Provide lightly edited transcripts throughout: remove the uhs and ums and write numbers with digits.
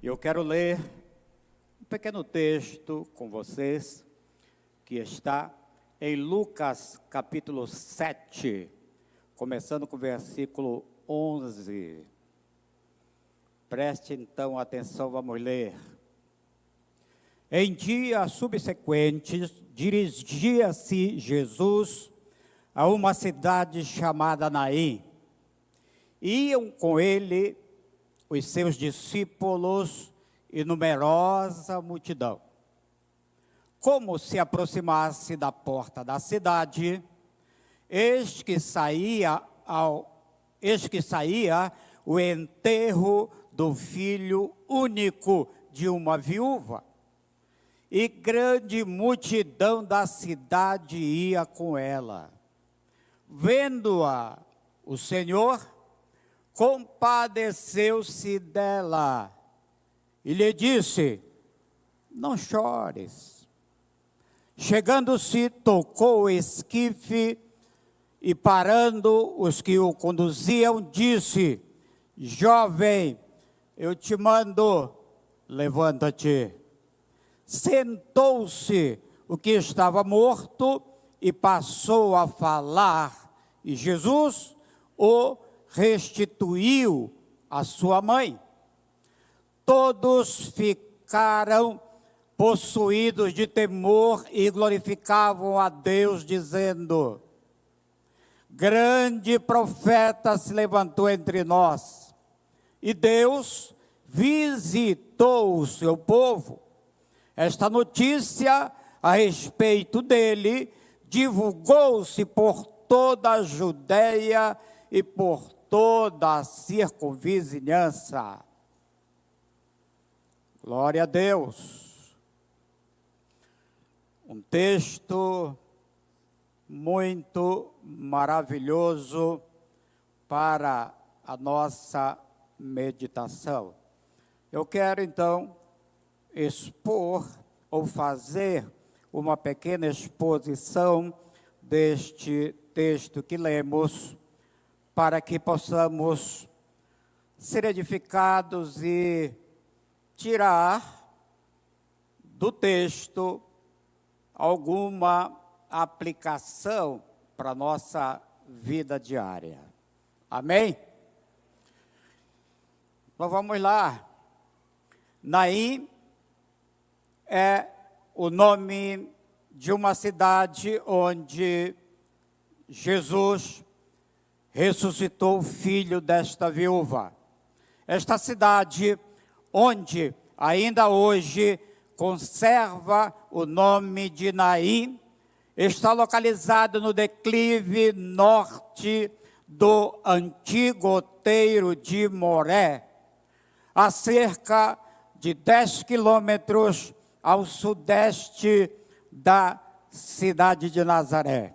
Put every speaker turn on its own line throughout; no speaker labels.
Eu quero ler um pequeno texto com vocês, que está em Lucas capítulo 7, começando com o versículo 11. Preste então atenção, vamos ler. Em dias subsequentes, dirigia-se Jesus a uma cidade chamada Naim. Iam com ele os seus discípulos e numerosa multidão. Como se aproximasse da porta da cidade, eis que saía o enterro do filho único de uma viúva. E grande multidão da cidade ia com ela. Vendo-a, o Senhor compadeceu-se dela e lhe disse: não chores. Chegando-se, tocou o esquife e, parando os que o conduziam, disse: jovem, eu te mando, levanta-te. Sentou-se o que estava morto e passou a falar, e Jesus o restituiu à sua mãe. Todos ficaram possuídos de temor e glorificavam a Deus, dizendo: grande profeta se levantou entre nós, e Deus visitou o seu povo. Esta notícia a respeito dele divulgou-se por toda a Judeia e por toda a circunvizinhança. Glória a Deus. Um texto muito maravilhoso para a nossa meditação. Eu quero então expor ou fazer uma pequena exposição deste texto que lemos, para que possamos ser edificados e tirar do texto alguma aplicação para a nossa vida diária. Amém? Então vamos lá. Naim é o nome de uma cidade onde Jesus ressuscitou o filho desta viúva. Esta cidade, onde ainda hoje conserva o nome de Naim, está localizada no declive norte do antigo outeiro de Moré, a cerca de 10 quilômetros ao sudeste da cidade de Nazaré.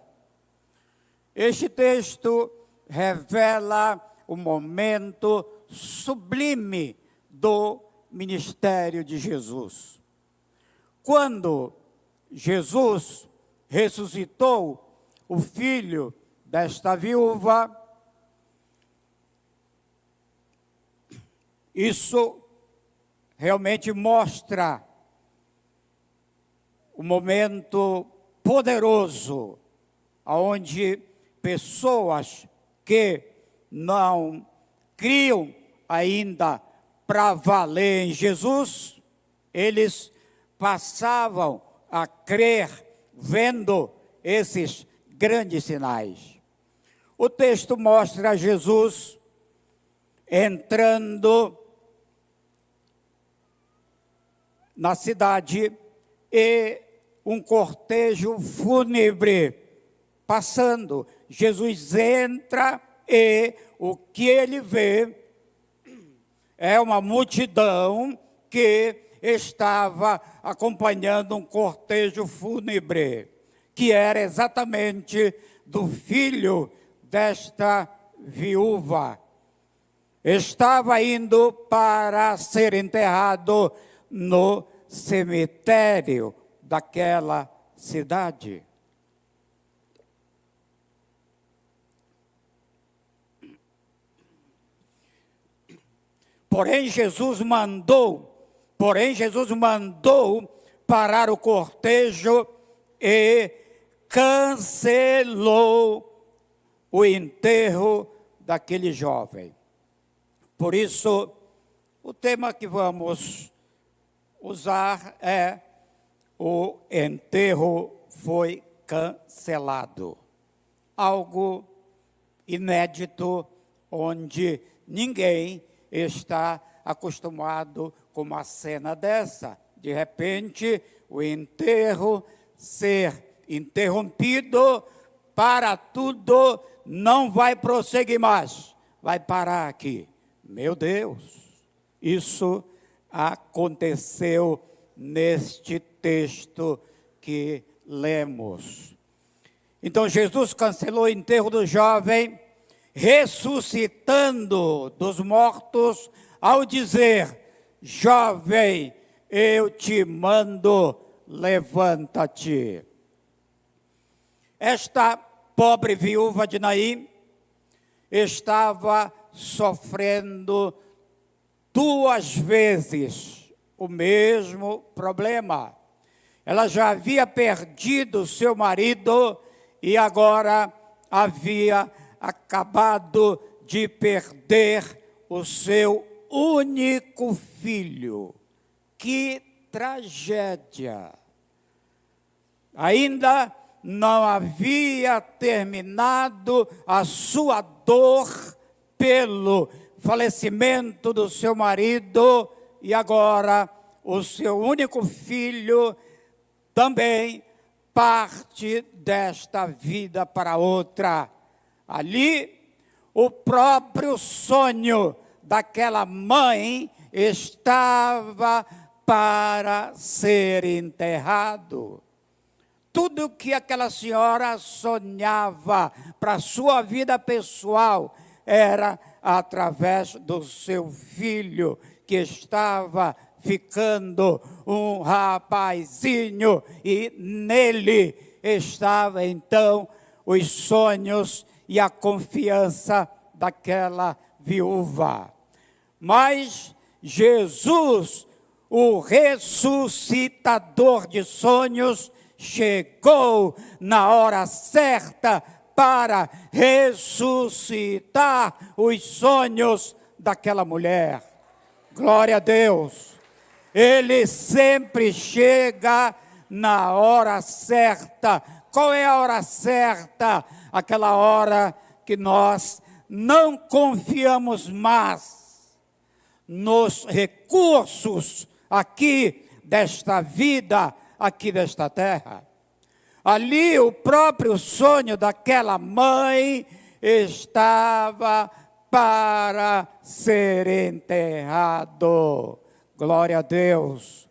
Este texto revela o momento sublime do ministério de Jesus. Quando Jesus ressuscitou o filho desta viúva, isso realmente mostra um momento poderoso, onde pessoas que não criam ainda para valer em Jesus, eles passavam a crer vendo esses grandes sinais. O texto mostra Jesus entrando na cidade e um cortejo fúnebre passando. Jesus entra e o que ele vê é uma multidão que estava acompanhando um cortejo fúnebre, que era exatamente do filho desta viúva. Estava indo para ser enterrado no cemitério daquela cidade. Porém, Jesus mandou Porém, Jesus mandou parar o cortejo e cancelou o enterro daquele jovem. Por isso, o tema que vamos usar é: o enterro foi cancelado. Algo inédito, onde ninguém está acostumado com uma cena dessa. De repente, o enterro ser interrompido para tudo, não vai prosseguir mais, vai parar aqui. Meu Deus, isso aconteceu neste texto que lemos. Então Jesus cancelou o enterro do jovem, ressuscitando dos mortos, ao dizer: jovem, eu te mando, levanta-te. Esta pobre viúva de Naim estava sofrendo 2 vezes o mesmo problema. Ela já havia perdido seu marido e agora havia acabado de perder o seu único filho. Que tragédia! Ainda não havia terminado a sua dor pelo falecimento do seu marido e agora o seu único filho também parte desta vida para outra. Ali, o próprio sonho daquela mãe estava para ser enterrado. Tudo que aquela senhora sonhava para a sua vida pessoal era através do seu filho, que estava ficando um rapazinho, e nele estava então os sonhos e a confiança daquela viúva. Mas Jesus, o ressuscitador de sonhos, chegou na hora certa para ressuscitar os sonhos daquela mulher. Glória a Deus. Ele sempre chega na hora certa. Qual é a hora certa? Aquela hora que nós não confiamos mais nos recursos aqui desta vida, aqui desta terra. Ali o próprio sonho daquela mãe estava para ser enterrado. Glória a Deus.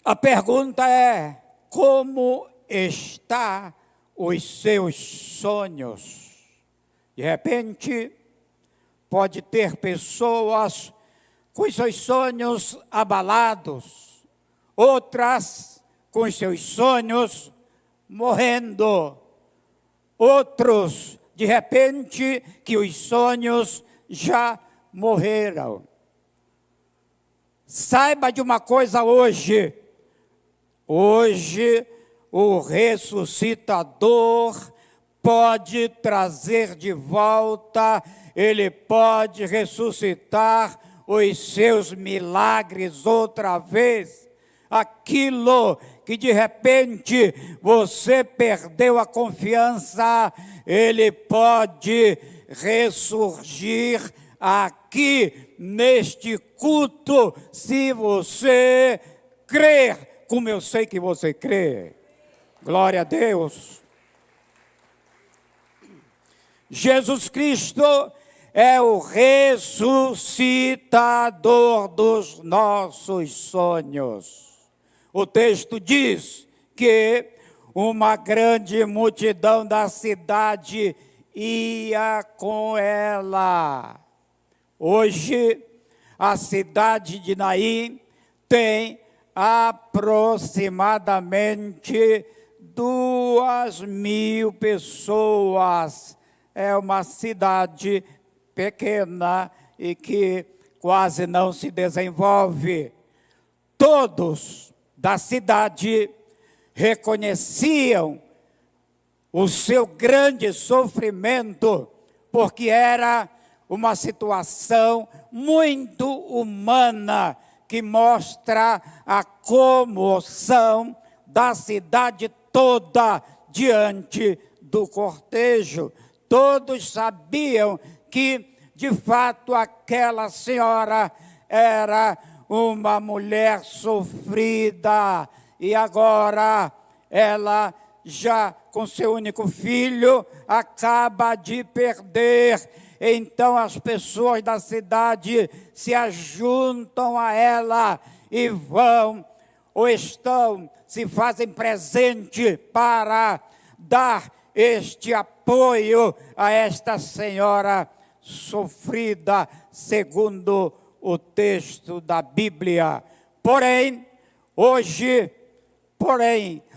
A pergunta é: como está os seus sonhos? De repente, pode ter pessoas com os seus sonhos abalados, outras com os seus sonhos morrendo, outros, de repente, que os sonhos já morreram. Saiba de uma coisa hoje. Hoje, o ressuscitador pode trazer de volta, ele pode ressuscitar os seus milagres outra vez. Aquilo que de repente você perdeu a confiança, ele pode ressurgir aqui neste culto, se você crer, como eu sei que você crê. Glória a Deus. Jesus Cristo é o ressuscitador dos nossos sonhos. O texto diz que uma grande multidão da cidade ia com ela. Hoje, a cidade de Naim tem aproximadamente 2.000 pessoas. É uma cidade pequena e que quase não se desenvolve. Todos da cidade reconheciam o seu grande sofrimento, porque era uma situação muito humana, que mostra a comoção da cidade toda diante do cortejo. Todos sabiam que, de fato, aquela senhora era uma mulher sofrida, e agora ela, já com seu único filho, acaba de perder. Então as pessoas da cidade se ajuntam a ela e vão, ou estão, se fazem presente para dar este apoio a esta senhora sofrida, segundo o texto da Bíblia. Porém,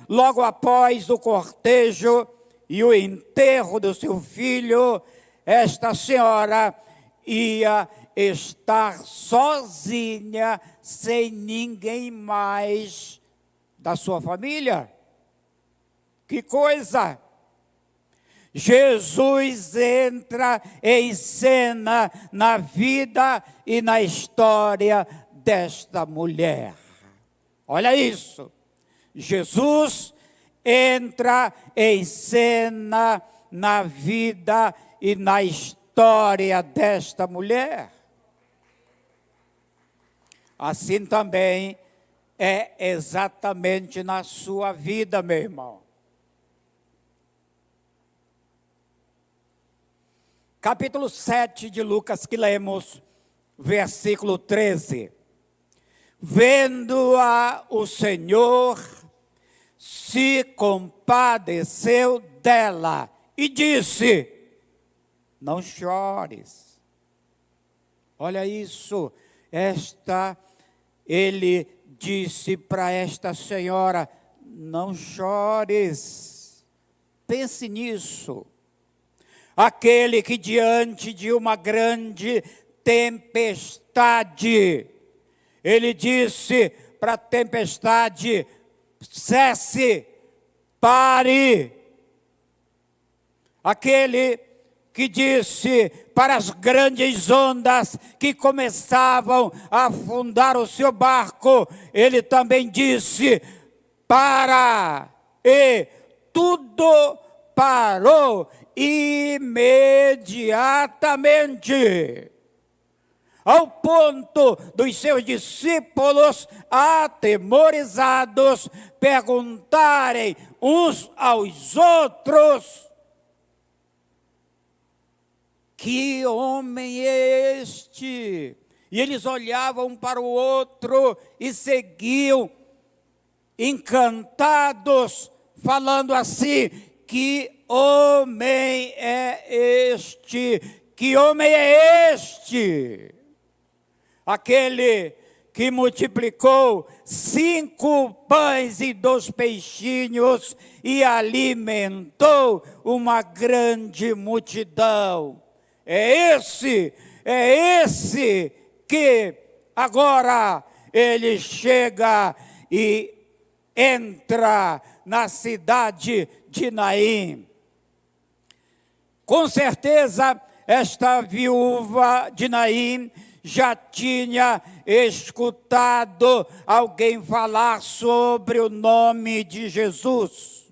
logo após o cortejo e o enterro do seu filho, esta senhora ia estar sozinha, sem ninguém mais da sua família. Que coisa! Jesus entra em cena na vida e na história desta mulher. Olha isso. Jesus entra em cena na vida e na história desta mulher. Assim também é exatamente na sua vida, meu irmão. Capítulo 7 de Lucas, que lemos, versículo 13. Vendo-a o Senhor, se compadeceu dela e disse: não chores. Olha isso, ele disse para esta senhora: não chores. Pense nisso. Aquele que diante de uma grande tempestade, ele disse para a tempestade: cesse, pare. Aquele que disse para as grandes ondas que começavam a afundar o seu barco, ele também disse: para. E tudo parou imediatamente, ao ponto dos seus discípulos, atemorizados, perguntarem uns aos outros: que homem é este? E eles olhavam um para o outro e seguiam encantados, falando assim: que homem é este? Que homem é este? Aquele que multiplicou 5 pães e 2 peixinhos e alimentou uma grande multidão. É esse que agora ele chega e entra na cidade de Naim. Com certeza, esta viúva de Naim já tinha escutado alguém falar sobre o nome de Jesus.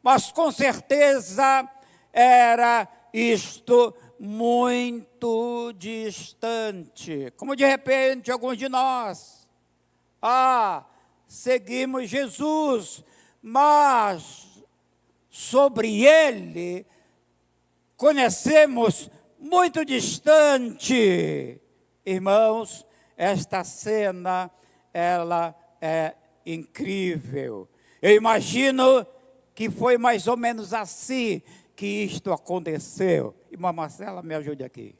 Mas com certeza era isto muito distante. Como de repente alguns de nós, seguimos Jesus, mas sobre ele conhecemos muito distante. Irmãos, esta cena, ela é incrível. Eu imagino que foi mais ou menos assim que isto aconteceu. Irmã Marcela, me ajude aqui.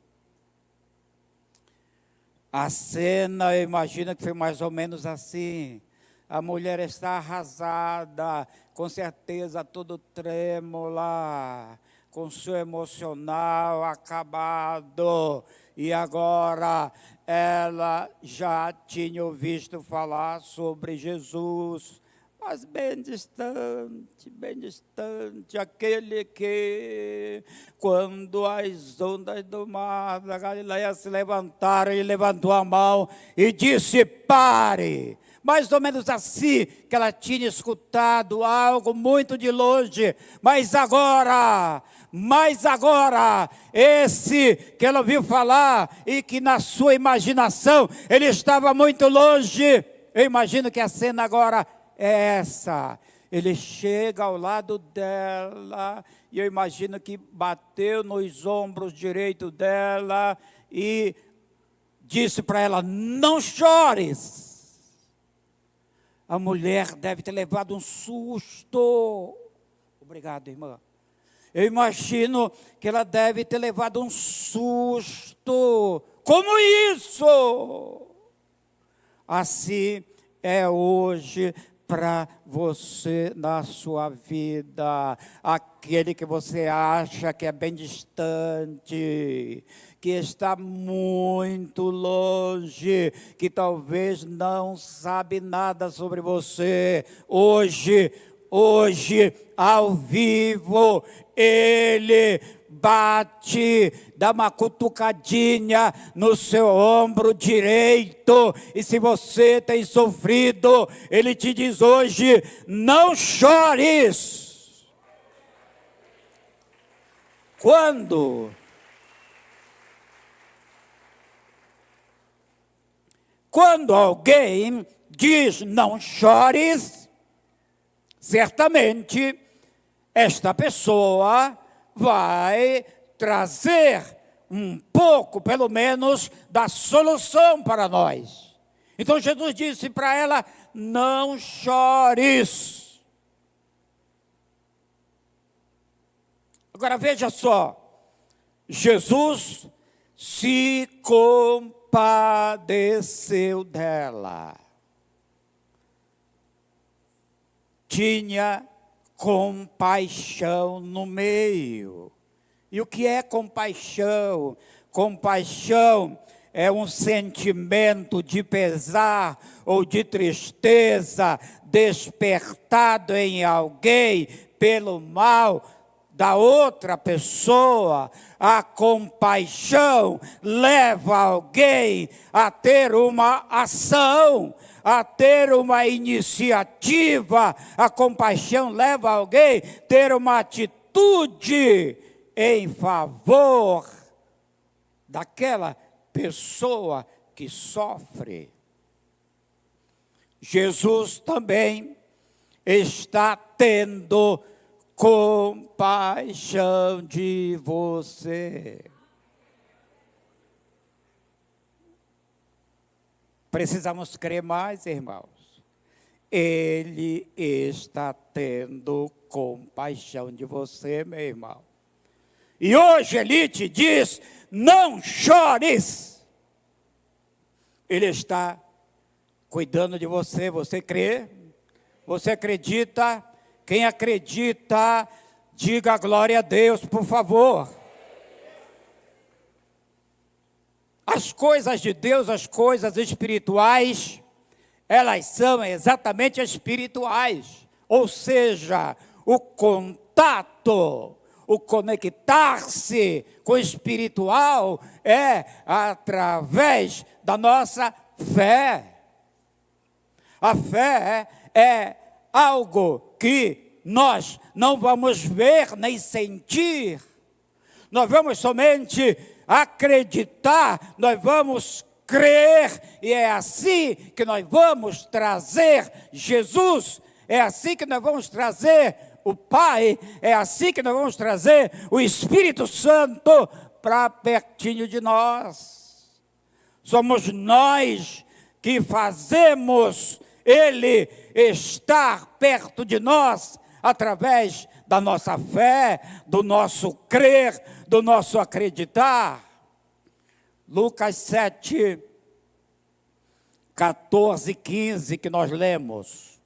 A cena, eu imagino que foi mais ou menos assim. A mulher está arrasada, com certeza tudo trêmula, com seu emocional acabado, e agora ela já tinha ouvido falar sobre Jesus, mas bem distante, aquele que, quando as ondas do mar da Galileia se levantaram, ele levantou a mão e disse: pare. Mais ou menos assim, que ela tinha escutado algo muito de longe, mas agora, esse que ela ouviu falar, e que na sua imaginação, ele estava muito longe. Eu imagino que a cena agora é essa. Ele chega ao lado dela, e eu imagino que bateu nos ombros direito dela, e disse para ela: não chores. A mulher deve ter levado um susto. Obrigado, irmã. Eu imagino que ela deve ter levado um susto. Como isso? Assim é hoje para você na sua vida. Aquele que você acha que é bem distante, que está muito longe, que talvez não sabe nada sobre você. Hoje, ao vivo, ele bate, dá uma cutucadinha no seu ombro direito, e se você tem sofrido, ele te diz hoje: não chores. Quando alguém diz não chores, certamente esta pessoa vai trazer um pouco, pelo menos, da solução para nós. Então Jesus disse para ela: não chores. Agora veja só, Jesus se compadeceu dela. Tinha compaixão no meio. E o que é compaixão? Compaixão é um sentimento de pesar ou de tristeza despertado em alguém pelo mal da outra pessoa. A compaixão leva alguém a ter uma ação, a ter uma iniciativa. A compaixão leva alguém a ter uma atitude em favor daquela pessoa que sofre. Jesus também está tendo compaixão de você. Precisamos crer mais, irmãos. Ele está tendo compaixão de você, meu irmão. E hoje ele te diz: não chores. Ele está cuidando de você. Você crê? Você acredita? Quem acredita, diga glória a Deus, por favor. As coisas de Deus, as coisas espirituais, elas são exatamente espirituais. Ou seja, o contato, o conectar-se com o espiritual é através da nossa fé. A fé é algo que nós não vamos ver nem sentir. Nós vamos somente acreditar, nós vamos crer, e é assim que nós vamos trazer Jesus, é assim que nós vamos trazer o Pai, é assim que nós vamos trazer o Espírito Santo para pertinho de nós. Somos nós que fazemos Ele estar perto de nós através da nossa fé, do nosso crer, do nosso acreditar. Lucas 7, 14 e 15 que nós lemos.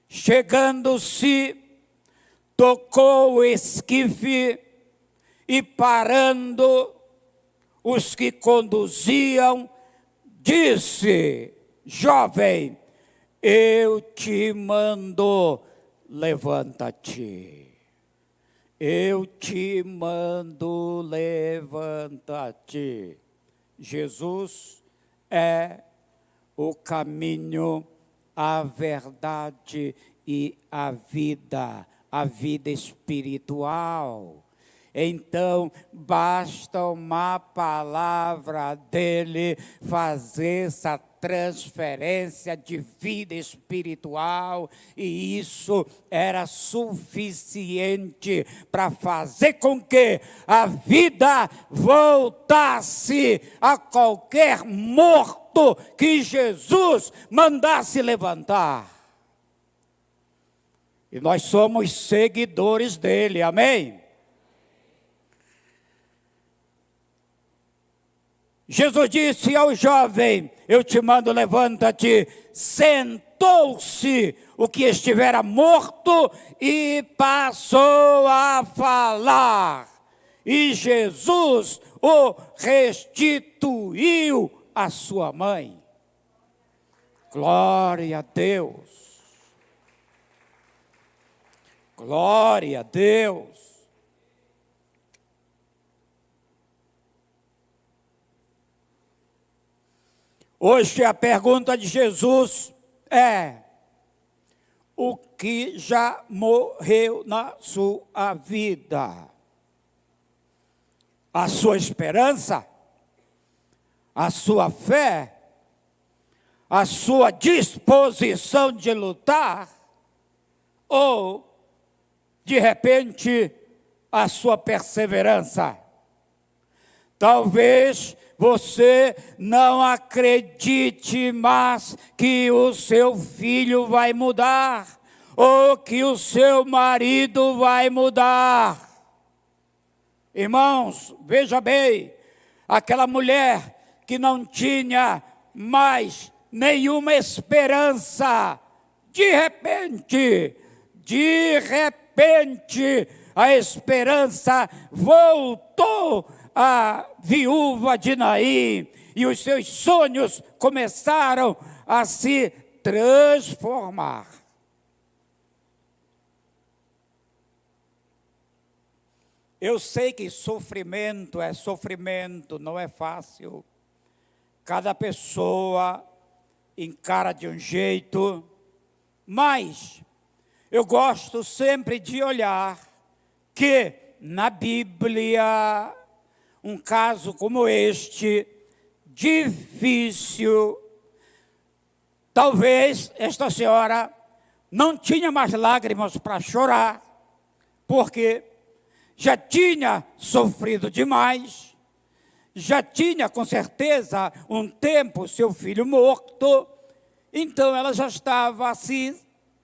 Chegando-se tocou o esquife e, parando os que conduziam, disse: jovem, eu te mando, levanta-te. Eu te mando, levanta-te. Jesus é o caminho, a verdade e a vida espiritual. Então, basta uma palavra dele fazer essa transferência de vida espiritual, e isso era suficiente para fazer com que a vida voltasse a qualquer morto que Jesus mandasse levantar. E nós somos seguidores dele, amém? Jesus disse ao jovem: eu te mando, levanta-te. Sentou-se o que estivera morto e passou a falar. E Jesus o restituiu à sua mãe. Glória a Deus. Glória a Deus. Hoje a pergunta de Jesus é: o que já morreu na sua vida? A sua esperança? A sua fé? A sua disposição de lutar? Ou, de repente, a sua perseverança? Talvez você não acredite mais que o seu filho vai mudar, ou que o seu marido vai mudar. Irmãos, veja bem, aquela mulher que não tinha mais nenhuma esperança, de repente, a esperança voltou à viúva de Naim, e os seus sonhos começaram a se transformar. Eu sei que sofrimento é sofrimento, não é fácil. Cada pessoa encara de um jeito, mas eu gosto sempre de olhar que na Bíblia, um caso como este, difícil, talvez esta senhora não tinha mais lágrimas para chorar, porque já tinha sofrido demais, já tinha com certeza um tempo seu filho morto, então ela já estava assim,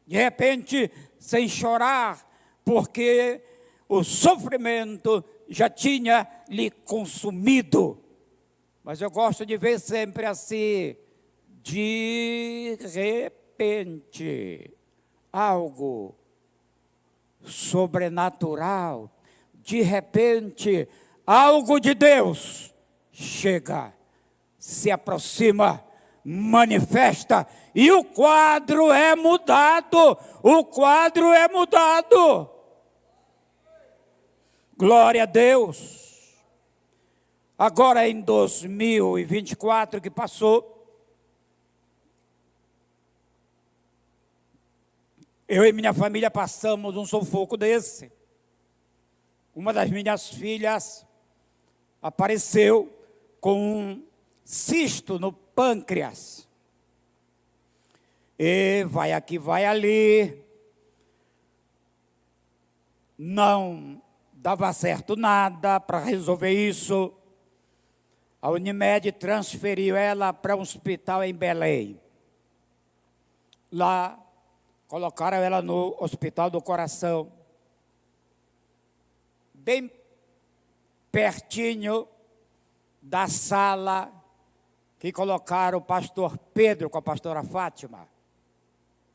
de repente, sem chorar, porque o sofrimento já tinha lhe consumido. Mas eu gosto de ver sempre assim, de repente, algo sobrenatural, de repente, algo de Deus chega, se aproxima, manifesta, e o quadro é mudado, Glória a Deus. Agora em 2024 que passou, eu e minha família passamos um sufoco desse. Uma das minhas filhas apareceu com um cisto no pâncreas. E vai aqui, vai ali. Não dava certo nada para resolver isso. A Unimed transferiu ela para um hospital em Belém. Lá, colocaram ela no Hospital do Coração, bem pertinho da sala que colocaram o pastor Pedro com a pastora Fátima,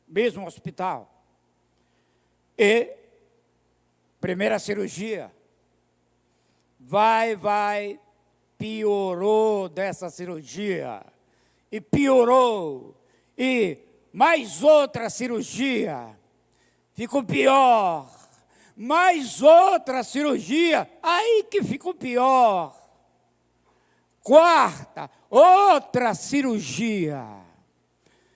mesmo hospital. E Primeira cirurgia. Vai, piorou dessa cirurgia. E piorou. E mais outra cirurgia. Ficou pior. Mais outra cirurgia. Aí que ficou pior. Quarta, outra cirurgia.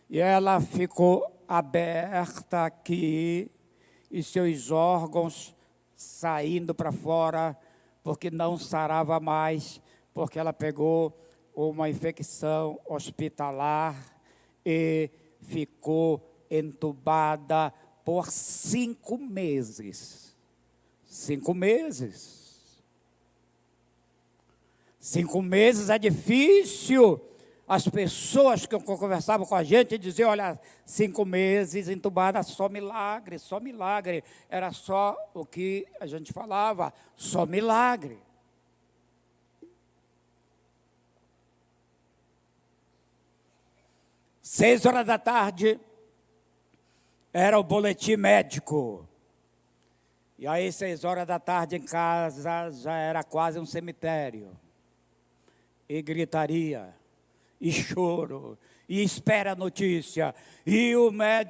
E ela ficou aberta aqui. E seus órgãos saindo para fora, porque não sarava mais, porque ela pegou uma infecção hospitalar e ficou entubada por 5 meses. 5 meses. 5 meses é difícil. As pessoas que conversavam com a gente diziam, olha, 5 meses entubada, só milagre, só milagre. Era só o que a gente falava, só milagre. Seis horas da tarde, era o boletim médico. E aí, 6 horas da tarde em casa, já era quase um cemitério. E gritaria. E choro, e espera a notícia. E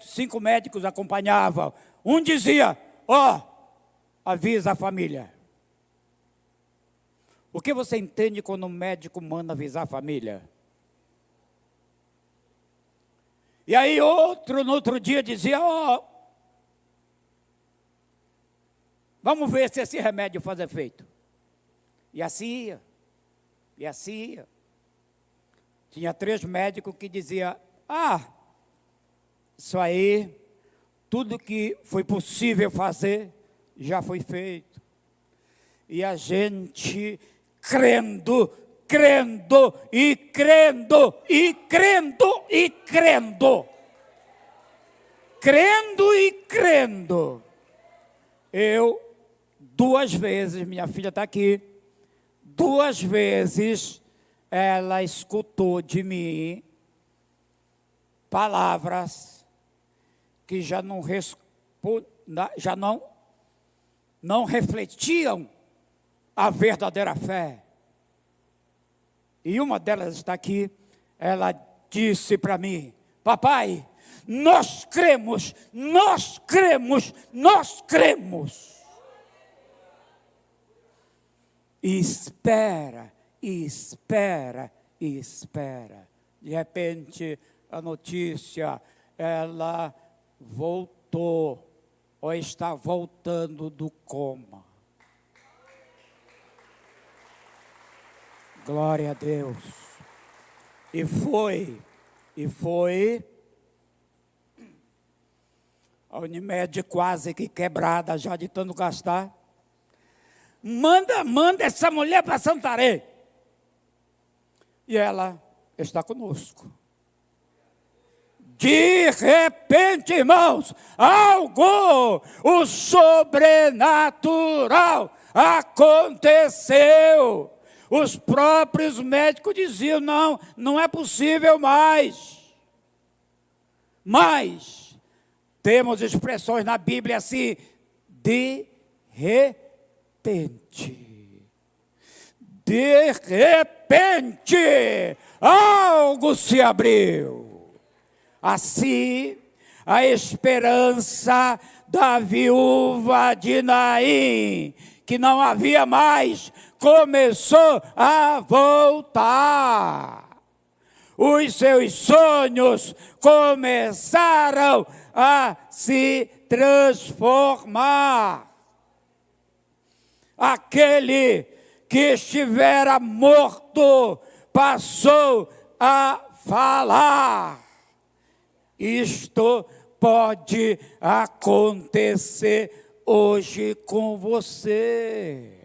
5 médicos acompanhavam. Um dizia, avisa a família. O que você entende quando um médico manda avisar a família? E aí outro, no outro dia, dizia, vamos ver se esse remédio faz efeito. E assim ia, e assim ia. Tinha 3 médicos que diziam, isso aí, tudo que foi possível fazer, já foi feito. E a gente crendo, e crendo, e crendo, e crendo. Crendo e crendo. Eu, 2 vezes, minha filha está aqui, 2 vezes, ela escutou de mim palavras que já não refletiam a verdadeira fé. E uma delas está aqui, ela disse para mim, papai, nós cremos, nós cremos, nós cremos. E espera. E espera, e espera. De repente, a notícia, ela voltou, ou está voltando do coma. Glória a Deus. E foi. A Unimed quase que quebrada, já de tanto gastar. Manda essa mulher para Santarém. E ela está conosco. De repente, irmãos, o sobrenatural aconteceu. Os próprios médicos diziam, não é possível mais. Mas, temos expressões na Bíblia assim, de repente. De repente, algo se abriu. Assim, a esperança da viúva de Naim, que não havia mais, começou a voltar. Os seus sonhos começaram a se transformar. Aquele que estivera morto, passou a falar. Isto pode acontecer hoje com você.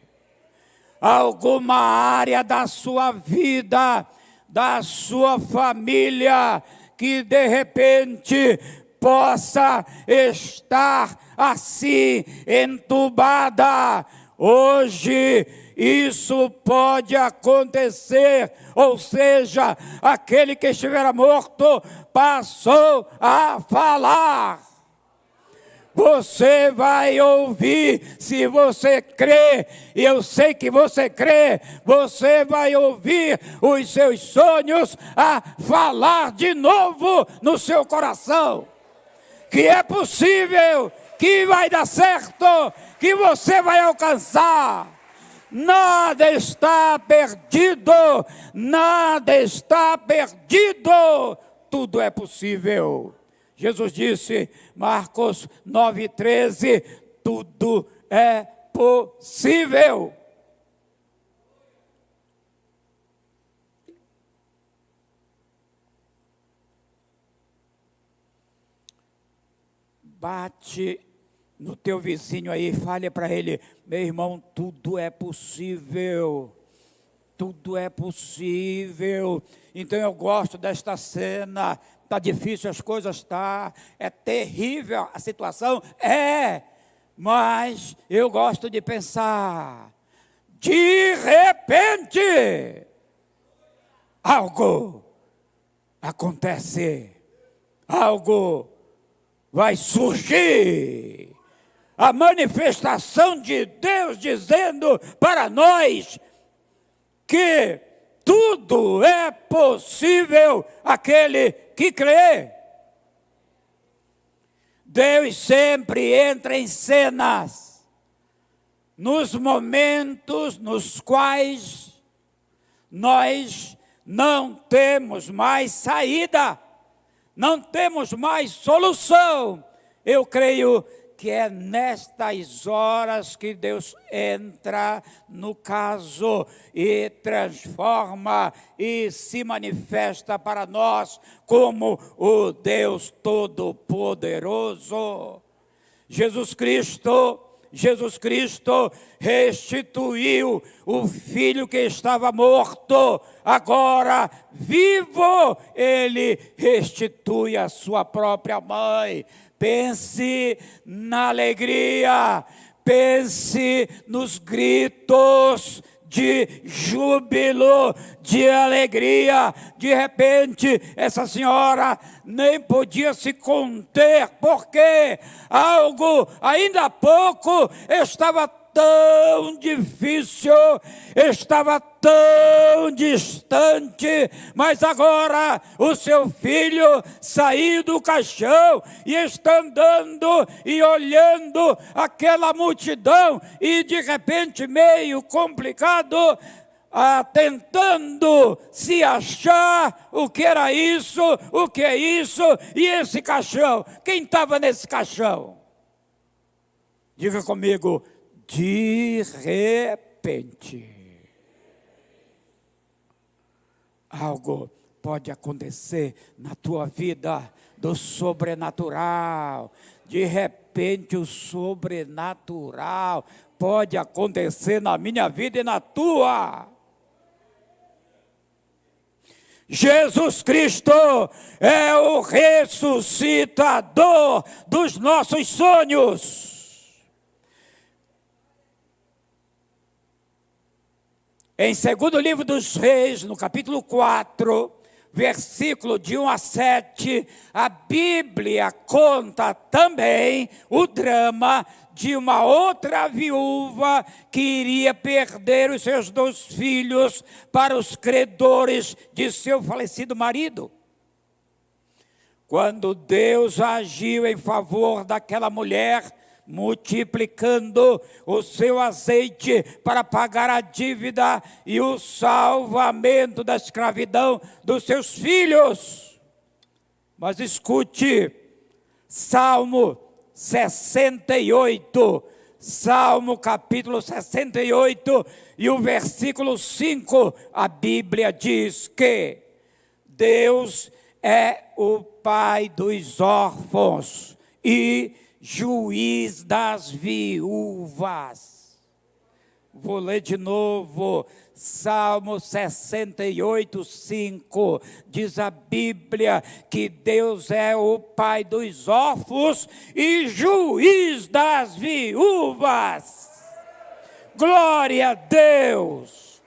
Alguma área da sua vida, da sua família, que de repente possa estar assim, entubada. Hoje isso pode acontecer, ou seja, aquele que estivera morto passou a falar.
você vai ouvir. Se você crê, e eu sei que você crê, você vai ouvir os seus sonhos a falar de novo no seu coração. Que é possível, que vai dar certo, que você vai alcançar. Nada está perdido, nada está perdido, tudo é possível. Jesus disse, Marcos 9,13, tudo é possível. Bate no teu vizinho aí, fale para ele, meu irmão, tudo é possível, tudo é possível. Então eu gosto desta cena, está difícil as coisas, é terrível a situação, mas eu gosto de pensar, de repente, algo acontece, algo vai surgir. A manifestação de Deus dizendo para nós que tudo é possível aquele que crê. Deus sempre entra em cenas nos momentos nos quais nós não temos mais saída, não temos mais solução. Eu creio que é nestas horas que Deus entra no caso e transforma e se manifesta para nós como o Deus Todo-Poderoso. Jesus Cristo restituiu o filho que estava morto, agora vivo, ele restitui a sua própria mãe. Pense na alegria, pense nos gritos de júbilo, de alegria. De repente, essa senhora nem podia se conter, porque algo ainda há pouco estava tão difícil, estava tão distante, mas agora o seu filho saiu do caixão e está andando e olhando aquela multidão e de repente meio complicado, tentando se achar o que era isso, o que é isso e esse caixão. Quem estava nesse caixão? Diga comigo, de repente. Algo pode acontecer na tua vida do sobrenatural. De repente o sobrenatural pode acontecer na minha vida e na tua. Jesus Cristo é o ressuscitador dos nossos sonhos. Em 2º livro dos Reis, no capítulo 4, versículo de 1 a 7, a Bíblia conta também o drama de uma outra viúva que iria perder os seus 2 filhos para os credores de seu falecido marido. Quando Deus agiu em favor daquela mulher, multiplicando o seu azeite para pagar a dívida e o salvamento da escravidão dos seus filhos. Mas escute, Salmo 68, Salmo capítulo 68 e o versículo 5, a Bíblia diz que Deus é o Pai dos órfãos e juiz das viúvas. Vou ler de novo, Salmo 68, 5, diz a Bíblia que Deus é o Pai dos órfãos e juiz das viúvas. Glória a Deus!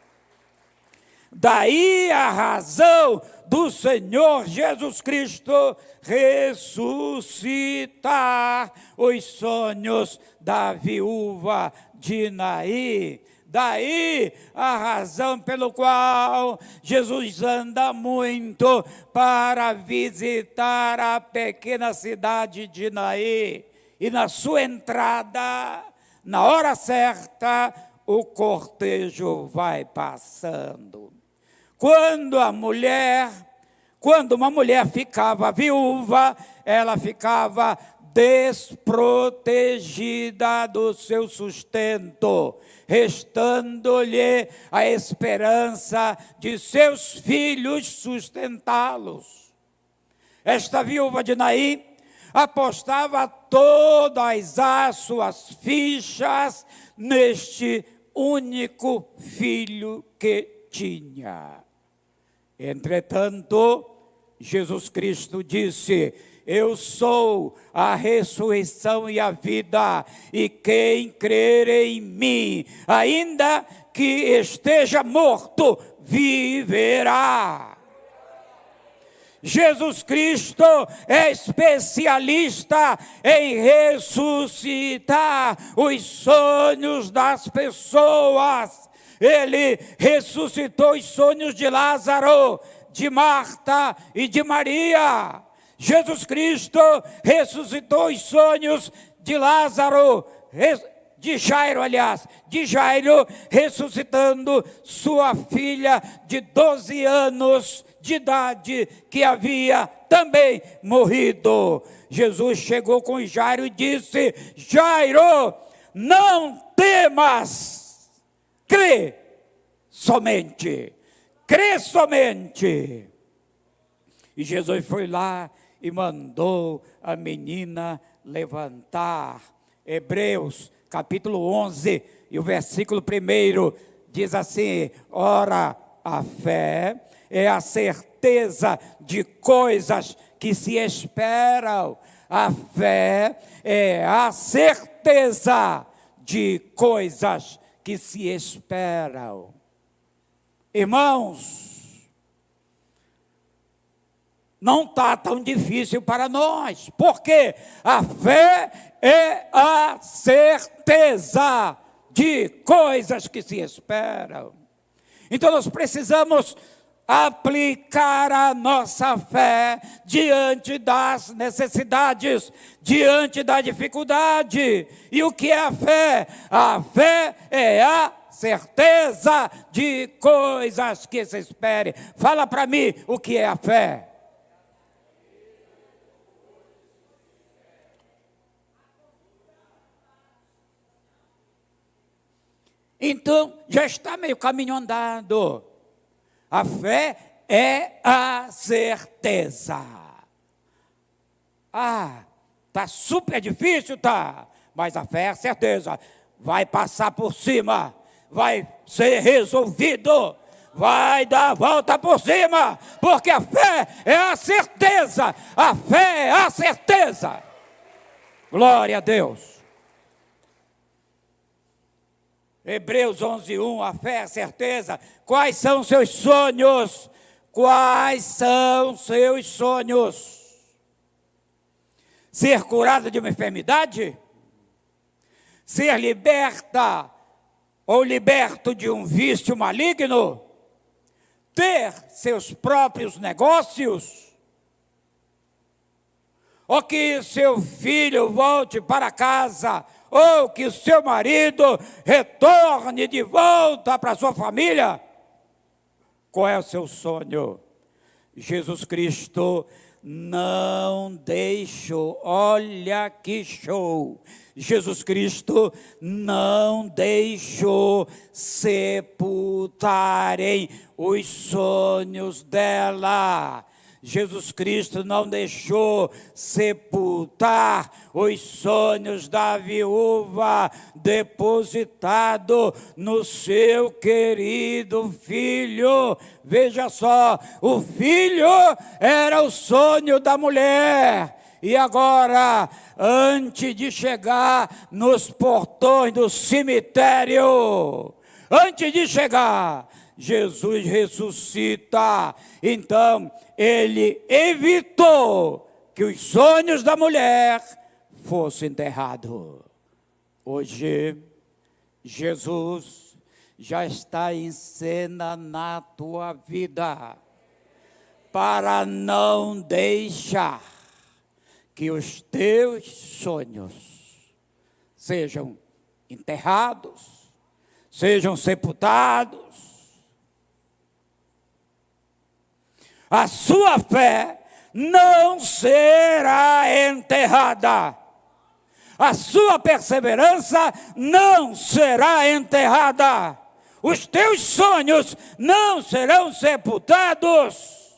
Daí a razão do Senhor Jesus Cristo ressuscitar os sonhos da viúva de Naim. Daí a razão pelo qual Jesus anda muito para visitar a pequena cidade de Naim. E na sua entrada, na hora certa, o cortejo vai passando. Quando uma mulher ficava viúva, ela ficava desprotegida do seu sustento, restando-lhe a esperança de seus filhos sustentá-los. Esta viúva de Naim apostava todas as suas fichas neste único filho que tinha. Entretanto, Jesus Cristo disse: eu sou a ressurreição e a vida, e quem crer em mim, ainda que esteja morto, viverá. Jesus Cristo é especialista em ressuscitar os sonhos das pessoas. Ele ressuscitou os sonhos de Lázaro, de Marta e de Maria. Jesus Cristo ressuscitou os sonhos de Lázaro, de Jairo, ressuscitando sua filha de 12 anos de idade, que havia também morrido. Jesus chegou com Jairo e disse: Jairo, não temas, crê somente. E Jesus foi lá e mandou a menina levantar. Hebreus capítulo 11 e o versículo 1 diz assim: ora, a fé é a certeza de coisas que se esperam. A fé é a certeza de coisas que se esperam. Irmãos, não está tão difícil para nós, porque a fé é a certeza de coisas que se esperam. Então nós precisamos aplicar a nossa fé diante das necessidades, diante da dificuldade. E o que é a fé? A fé é a certeza de coisas que se esperem. Fala para mim o que é a fé. Então, já está meio caminho andado. A fé é a certeza. Está super difícil, tá? Mas a fé é a certeza. Vai passar por cima, vai ser resolvido, vai dar a volta por cima, porque a fé é a certeza. A fé é a certeza. Glória a Deus. Hebreus 11:1, a fé é a certeza. Quais são seus sonhos? Quais são seus sonhos? Ser curado de uma enfermidade? Ser liberta ou liberto de um vício maligno? Ter seus próprios negócios? Ou que seu filho volte para casa? Ou que o seu marido retorne de volta para a sua família? Qual é o seu sonho? Jesus Cristo não deixou, olha que show, Jesus Cristo não deixou sepultarem os sonhos dela. Jesus Cristo não deixou sepultar os sonhos da viúva, depositado no seu querido filho. Veja só, o filho era o sonho da mulher. E agora, antes de chegar nos portões do cemitério, antes de chegar, Jesus ressuscita. Então, ele evitou que os sonhos da mulher fossem enterrados. Hoje, Jesus já está em cena na tua vida, para não deixar que os teus sonhos sejam enterrados, sejam sepultados. A sua fé não será enterrada. A sua perseverança não será enterrada. Os teus sonhos não serão sepultados.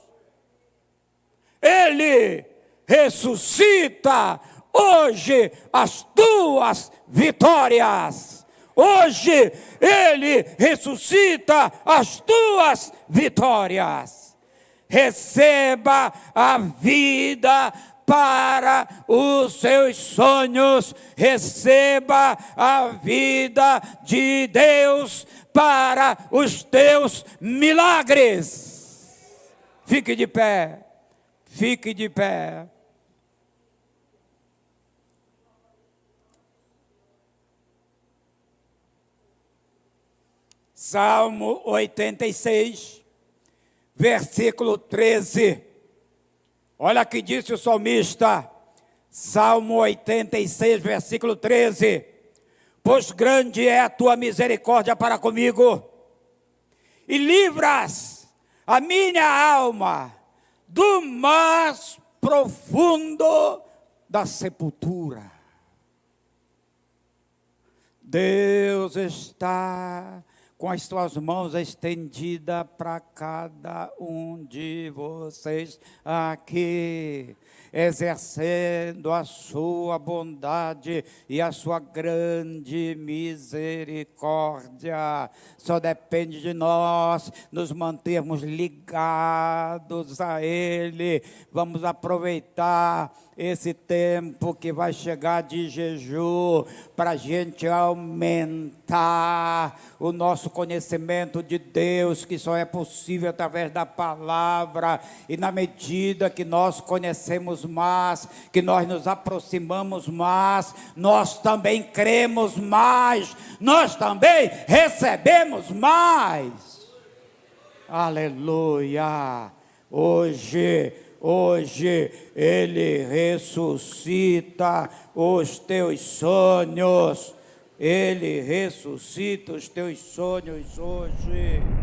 Ele ressuscita hoje as tuas vitórias. Hoje ele ressuscita as tuas vitórias. Receba a vida para os seus sonhos. Receba a vida de Deus para os teus milagres. Fique de pé. Fique de pé. Salmo 86, versículo 13. Olha o que disse o salmista. Salmo 86, versículo 13. Pois grande é a tua misericórdia para comigo, e livras a minha alma do mais profundo da sepultura. Deus está com as tuas mãos estendidas para cada um de vocês aqui, exercendo a sua bondade e a sua grande misericórdia. Só depende de nós nos mantermos ligados a Ele. Vamos aproveitar esse tempo que vai chegar de jejum para a gente aumentar o nosso conhecimento de Deus, que só é possível através da palavra. E na medida que nós conhecemos mais, que nós nos aproximamos mais, nós também cremos mais, nós também recebemos mais. Aleluia! Hoje Ele ressuscita os teus sonhos. Ele ressuscita os teus sonhos hoje.